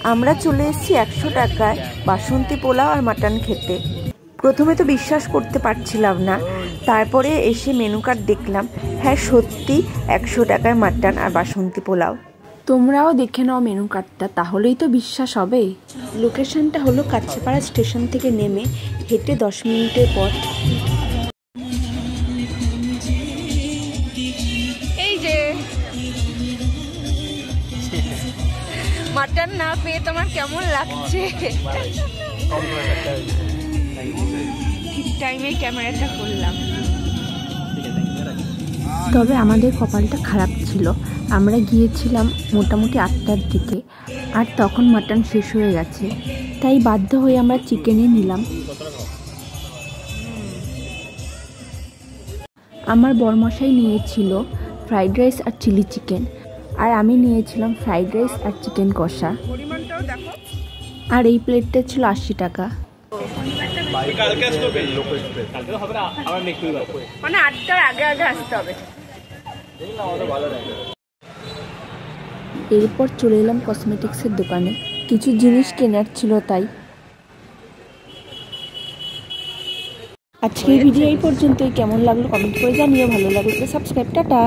আমরা চলে এসেছি 100 টাকায় বাসন্তী পোলাও আর মাটন খেতে। প্রথমে তো বিশ্বাস করতে পারছিলাম না, তারপরে এসে মেনু কার্ড দেখলাম, হ্যাঁ সত্যি 100 টাকায় মাটন আর বাসন্তী পোলাও। তোমরাও দেখে নাও মেনু কার্ডটা, তাহলেই তো বিশ্বাস হবে। লোকেশনটা হলো কাচ্চাপাড়া স্টেশন থেকে নেমে হেঁটে 10 মিনিটের পথ। এই যে মাটন না পেয়ে তোমার কেমন লাগছে? ঠিক টাইমে ক্যামেরাটা করলাম। তবে আমাদের কপালটা খারাপ ছিল, আমরা গিয়েছিলাম মোটামুটি 8টার দিকে, আর তখন মাটন শেষ হয়ে গেছে, তাই বাধ্য হয়ে আমরা চিকেনই নিলাম। আমার বরমশাই নিয়েছিল ফ্রাইড রাইস আর চিলি চিকেন, আর আমি নিয়েছিলাম ফ্রাইড রাইস আর চিকেন কষা। আর এই প্লেটটা ছিল 80 টাকা। মানে 8টার আগে আগে আসতে হবে। এরপর চলে এলাম কসমেটিক্সের দোকানে, কিছু জিনিস কেনার ছিল তাই। আজকের ভিডিও এই পর্যন্তই। কেমন লাগলো কমেন্ট করে জানিও, ভালো লাগলে সাবস্ক্রাইব। টাটা।